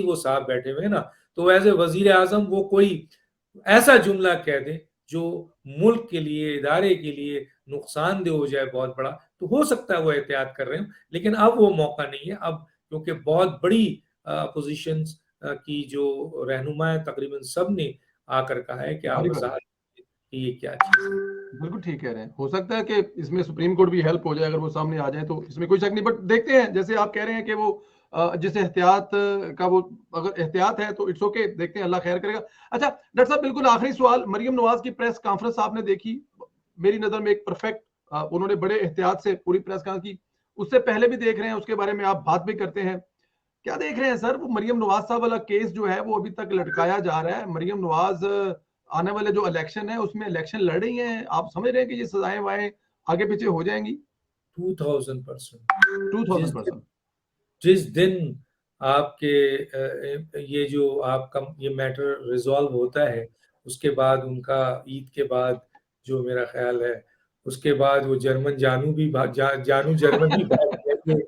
वो साहब बैठे हुए हैं ना, तो एज ए वजीर आजम वो कोई ऐसा जुमला कह दे जो मुल्क के लिए, इदारे के लिए नुकसानदेह हो जाए बहुत बड़ा, तो हो सकता है वो एहतियात कर रहे हो, लेकिन अब वो मौका नहीं है। अब क्योंकि बहुत बड़ी अपोजिशन की जो रहनुमा है, तकरीबन सब ने आकर कहा है कि आप वजाहत कि ये क्या चीज है। बिल्कुल ठीक कह रहे हैं। हो सकता है कि इसमें सुप्रीम कोर्ट भी हेल्प हो जाए अगर वो सामने आ जाए, तो इसमें कोई शक नहीं। बट देखते हैं, जैसे आप कह रहे हैं कि वो जिस एहतियात का वो, अगर एहतियात है तो इट्स ओके, देखते हैं, अल्लाह खैर करेगा। अच्छा डॉक्टर साहब, बिल्कुल आखिरी सवाल, मरियम नवाज की प्रेस कॉन्फ्रेंस आपने देखी? मेरी नजर में एक परफेक्ट, उन्होंने बड़े एहतियात से पूरी प्रेस कॉन्फ्रेंस की। उससे पहले भी देख रहे हैं, उसके बारे में आप बात भी करते हैं, क्या देख रहे हैं सर? वो मरियम नवाज साहब वाला केस जो है वो अभी तक लटकाया जा रहा है। मरियम नवाज आने वाले जो इलेक्शन है उसमें इलेक्शन लड़ रही हैं, आप समझ रहे हैं कि ये सजाएं वाएं आगे पीछे हो जाएंगी? 2000%। जिस 2000%। जिस दिन आपके ये जो आपका ये मैटर रिजॉल्व होता है, उसके बाद उनका ईद के बाद जो मेरा ख्याल है, उसके बाद वो जर्मन जानू भी जानू जर्मन भी भाग जाएंगे,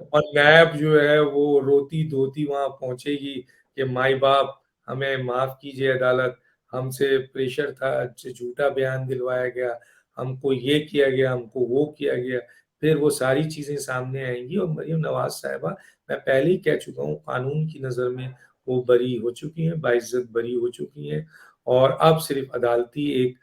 और नैब जो है वो रोती धोती वहां पहुंचेगी कि माई बाप हमें माफ कीजिए अदालत, हमसे प्रेशर था, झूठा बयान दिलवाया गया, हमको ये किया गया, हमको वो किया गया। फिर वो सारी चीजें सामने आएंगी, और मरियम नवाज साहिबा, मैं पहले ही कह चुका हूँ, कानून की नजर में वो बरी हो चुकी हैं, बाइज्जत बरी हो चुकी हैं, और अब सिर्फ अदालती एक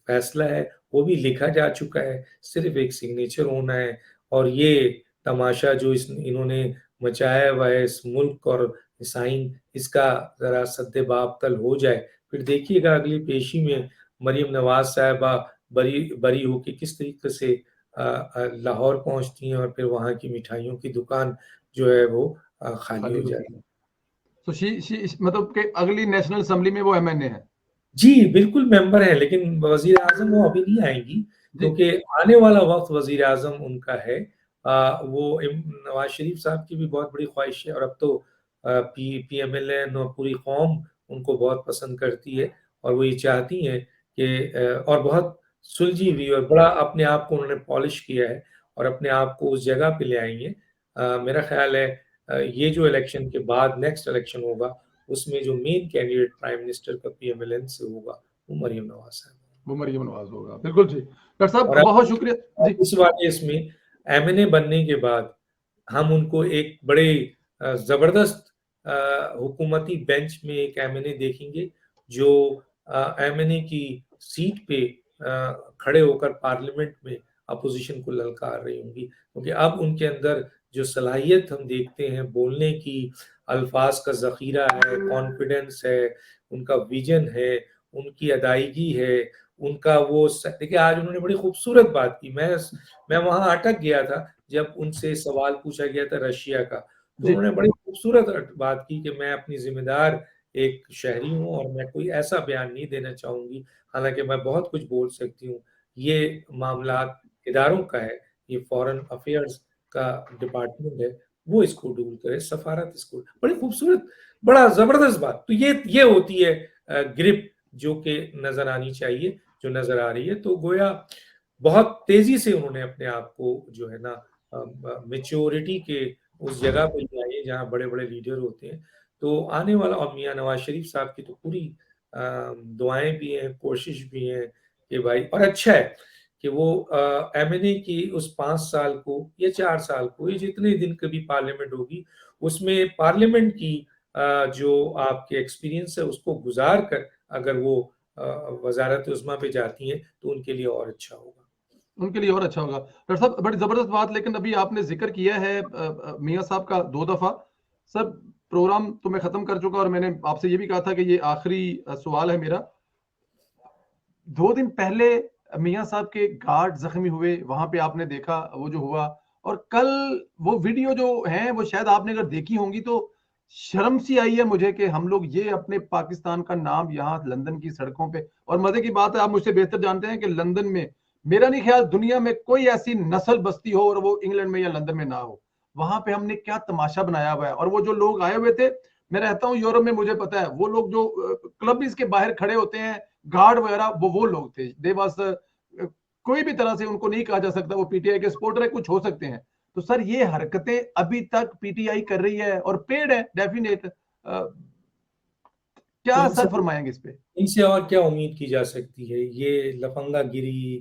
फैसला है, वो भी लिखा जा चुका है, सिर्फ एक सिग्नेचर होना है। और ये तमाशा जो इन्होंने मचाया हुआ है इस मुल्क और साइन, इसका जरा सद्दे बाअक्ल हो जाए, फिर देखिएगा अगली पेशी में मरियम नवाज साहिबा बरी बरी होके किस तरीके से लाहौर पहुंचती हैं, और फिर वहां की मिठाइयों की दुकान जो है वो खाली हो जाएगी। तो मतलब कि अगली नेशनल असेंबली में वो एमएनए है? जी बिल्कुल मेंबर है, लेकिन वजीर आजम वो अभी नहीं आएंगी, क्योंकि आने वाला वक्त वजीर आजम उनका है। वो नवाज शरीफ साहब की भी बहुत बड़ी ख्वाहिश है, और अब तो PMLN और पूरी कौम उनको बहुत पसंद करती है, और वो ये चाहती हैं कि और बहुत सुलझी हुई और बड़ा अपने आप को उन्होंने पॉलिश किया है, और अपने आप को उस जगह पे ले आएंगे। मेरा ख्याल है ये जो इलेक्शन के बाद नेक्स्ट इलेक्शन होगा, उसमें जो मेन कैंडिडेट प्राइम मिनिस्टर का PMLN से होगा वो मरियम नवाज है। वो मरियम नवाज होगा, बिल्कुल ठीक। डॉक्टर साहब और बहुत शुक्रिया जी। इस बार इसमें MNA बनने के बाद हम उनको एक बड़े जबरदस्त हुकूमती बेंच में एक MNA देखेंगे, जो MNA की सीट पे खड़े होकर पार्लियामेंट में अपोजिशन को ललकार रही होंगी, क्योंकि अब उनके अंदर जो सलाहियत हम देखते हैं बोलने की, अल्फाज का जखीरा है, कॉन्फिडेंस है, उनका विजन है, उनकी अदायगी है, उनका वो देखिए आज उन्होंने बड़ी खूबसूरत बात की। मैं वहां अटक गया था जब उनसे सवाल पूछा गया था रशिया का, तो उन्होंने बड़ी खूबसूरत बात की कि मैं अपनी जिम्मेदार एक शहरी हूँ और मैं कोई ऐसा बयान नहीं देना चाहूंगी, हालांकि मैं बहुत कुछ बोल सकती हूँ, ये मामला इदारों का है, ये फॉरेन अफेयर्स का डिपार्टमेंट है, वो इसको डील करे, सफारत इसको। बड़ी खूबसूरत, बड़ा जबरदस्त बात। तो ये होती है ग्रिप जो कि नजर आनी चाहिए, जो नजर आ रही है। तो गोया बहुत तेजी से उन्होंने अपने आप को जो है ना मेच्योरिटी के उस जगह पे ले आए जहाँ बड़े बड़े लीडर होते हैं। तो आने वाला, और मियाँ नवाज शरीफ साहब की तो पूरी दुआएं भी हैं, कोशिश भी है कि भाई, और अच्छा है कि वो MNA की उस 5 साल को या 4 साल को, ये जितने दिन कभी पार्लियामेंट होगी, उसमें पार्लियामेंट की जो आपके एक्सपीरियंस है उसको गुजार कर अगर वो वजारत उस्मा पे जाती हैं तो उनके लिए और अच्छा होगा। उनके लिए और अच्छा होगा। डॉक्टर साहब बड़ी जबरदस्त बात, लेकिन अभी आपने जिक्र किया है मियां साहब का 2 दफा। सर प्रोग्राम तो मैं खत्म कर चुका और मैंने आपसे ये भी कहा था कि ये आखिरी सवाल है मेरा। 2 दिन पहले मियां साहब के गार्ड जख्मी हुए, वहां पे आपने देखा वो जो हुआ, और कल वो वीडियो जो है वो शायद आपने अगर देखी होंगी तो शर्म सी आई है मुझे कि हम लोग ये अपने पाकिस्तान का नाम यहाँ लंदन की सड़कों पे, और मजे की बात है आप मुझसे बेहतर जानते हैं कि लंदन में, मेरा नहीं ख्याल दुनिया में कोई ऐसी नस्ल बस्ती हो और वो इंग्लैंड में या लंदन में ना हो, वहां पे हमने क्या तमाशा बनाया हुआ है। और वो जो लोग आए हुए थे, मैं रहता हूँ यूरोप में, मुझे पता है वो लोग जो क्लब के बाहर खड़े होते हैं, गार्ड वगैरह, वो लोग थे। दे वाज कोई भी तरह से उनको नहीं कहा जा सकता वो PTI के सपोर्टर है, कुछ हो सकते हैं, तो सर ये हरकतें अभी तक पीटीआई कर रही है और पेड है डेफिनेट, तो क्या सर फरमाएंगे इस पे? इनसे और क्या उम्मीद की जा सकती है? ये लफंगा गिरी